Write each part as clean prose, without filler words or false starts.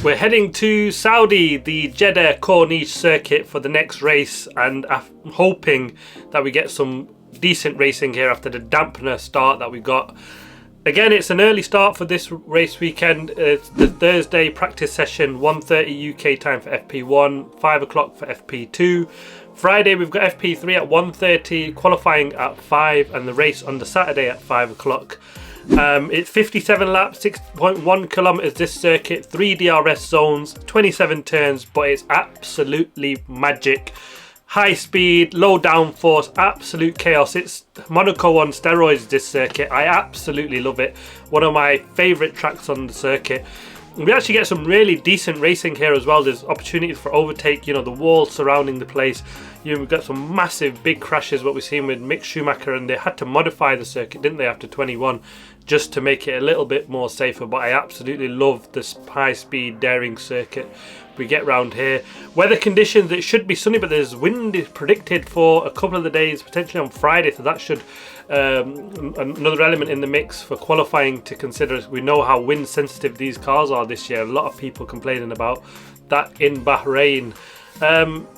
We're heading to Saudi, the Jeddah Corniche circuit for the next race, and I'm hoping that we get some decent racing here after the dampener start that we got. Again, it's an early start for this race weekend. It's the Thursday practice session, 1:30 UK time for FP1, 5 o'clock for FP2. Friday we've got FP3 at 1:30, qualifying at 5, and the race on the Saturday at 5 o'clock. It's 57 laps, 6.1 kilometers this circuit, 3 DRS zones, 27 turns, but it's absolutely magic. High speed, low downforce, absolute chaos. It's Monaco on steroids, this circuit. I absolutely love it. One of my favourite tracks on the circuit. We actually get some really decent racing here as well. There's opportunities for overtake, you know, the wall surrounding the place. We've got some massive big crashes, what we've seen with Mick Schumacher, and they had to modify the circuit, didn't they, after 21, just to make it a little bit more safer. But I absolutely love this high speed daring circuit we get round here. Weather conditions, it should be sunny, but there's wind is predicted for a couple of the days, potentially on Friday, so that should another element in the mix for qualifying to consider. We know how wind sensitive these cars are this year. A lot of people complaining about that in Bahrain.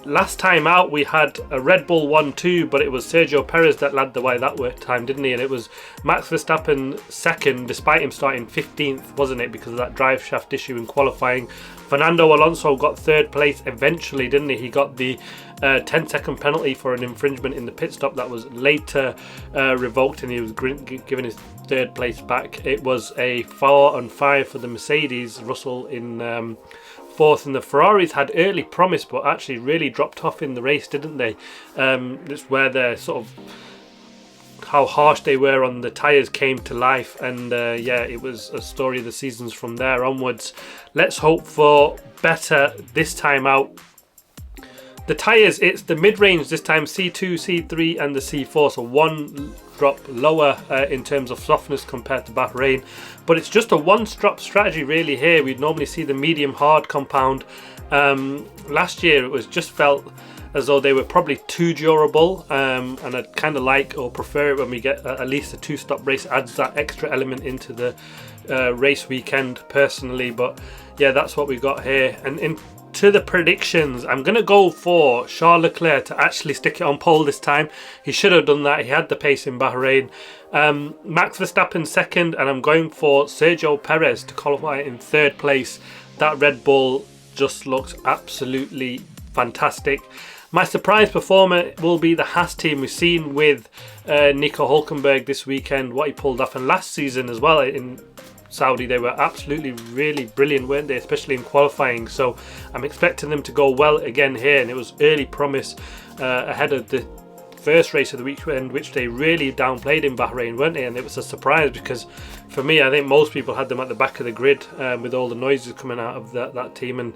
Last time out we had a Red Bull 1-2, but it was Sergio Perez that led the way that time, didn't he? And it was Max Verstappen second, despite him starting 15th, wasn't it, because of that drive shaft issue in qualifying. Fernando Alonso got third place eventually, didn't he? He got the 10-second penalty for an infringement in the pit stop that was later revoked, and he was given his third place back. It was a 4-5 for the Mercedes, Russell in fourth, and the Ferraris had early promise but actually really dropped off in the race, didn't they? It's where they're sort of how harsh they were on the tyres came to life, and yeah, it was a story of the seasons from there onwards. Let's hope for better this time out. The tyres, it's the mid-range this time, C2, C3 and the C4, so one drop lower in terms of softness compared to Bahrain, but it's just a one-drop strategy really here. We'd normally see the medium hard compound. Last year it was just felt as though they were probably too durable, and I'd kind of like or prefer it when we get at least a two-stop race. Adds that extra element into the race weekend personally, but yeah, that's what we got here. And into the predictions, I'm going to go for Charles Leclerc to actually stick it on pole this time. He should have done that. He had the pace in Bahrain. Max Verstappen second, and I'm going for Sergio Perez to qualify in third place. That Red Bull just looks absolutely fantastic. My surprise performer will be the Haas team. We've seen with Nico Hülkenberg this weekend what he pulled off, and last season as well in Saudi they were absolutely really brilliant, weren't they, especially in qualifying. So I'm expecting them to go well again here, and it was early promise ahead of the first race of the weekend, which they really downplayed in Bahrain, weren't they? And it was a surprise because for me, I think most people had them at the back of the grid with all the noises coming out of that team, and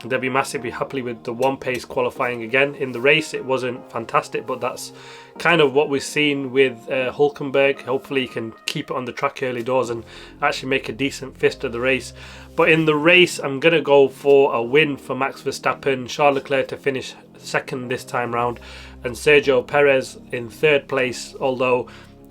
they'll be massively happy with the one pace qualifying again. In the race it wasn't fantastic, but that's kind of what we've seen with Hülkenberg. Hopefully he can keep it on the track early doors and actually make a decent fist of the race. But in the race I'm going to go for a win for Max Verstappen, Charles Leclerc to finish second this time round, and Sergio Perez in third place, although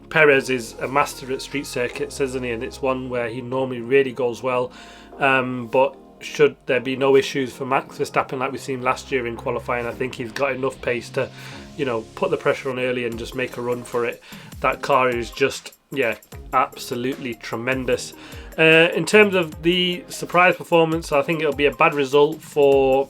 Perez is a master at street circuits, isn't he, and it's one where he normally really goes well, but should there be no issues for Max Verstappen like we've seen last year in qualifying, I think he's got enough pace to, you know, put the pressure on early and just make a run for it. That car is just, yeah, absolutely tremendous. In terms of the surprise performance, I think it'll be a bad result for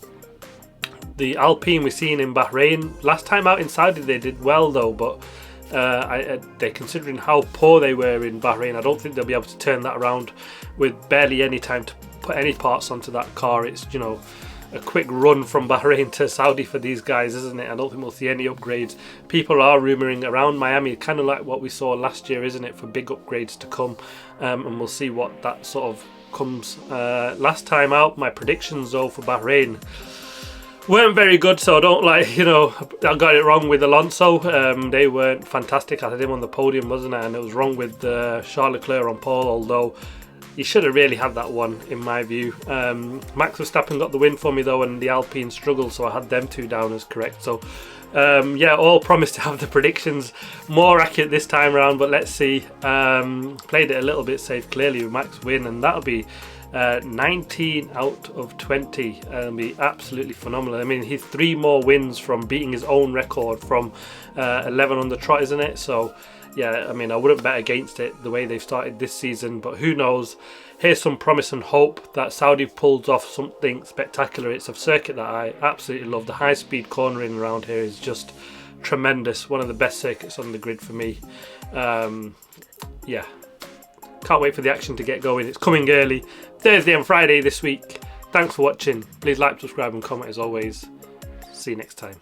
the Alpine we've seen in Bahrain. Last time out in Saudi they did well though, but they're considering how poor they were in Bahrain. I don't think they'll be able to turn that around with barely any time to put any parts onto that car. It's, you know, a quick run from Bahrain to Saudi for these guys, isn't it? I don't think we'll see any upgrades. People are rumouring around Miami, kind of like what we saw last year, isn't it, for big upgrades to come, and we'll see what that sort of comes. Last time out, my predictions though for Bahrain weren't very good, so I don't like, you know, I got it wrong with Alonso. They weren't fantastic. I had him on the podium, wasn't it? And it was wrong with Charles Leclerc on pole, although he should have really had that one in my view. Max Verstappen got the win for me though, and the Alpine struggled, so I had them two down as correct. So yeah, all promised to have the predictions more accurate this time around, but let's see. Played it a little bit safe clearly with Max win, and that'll be 19 out of 20. It'll be absolutely phenomenal. I mean, he's 3 more wins from beating his own record from 11 on the trot, isn't it? So yeah, I mean, I wouldn't bet against it the way they've started this season, but who knows. Here's some promise and hope that Saudi pulls off something spectacular. It's a circuit that I absolutely love. The high speed cornering around here is just tremendous. One of the best circuits on the grid for me. Yeah, can't wait for the action to get going. It's coming early, Thursday and Friday this week. Thanks for watching. Please like, subscribe and comment as always. See you next time.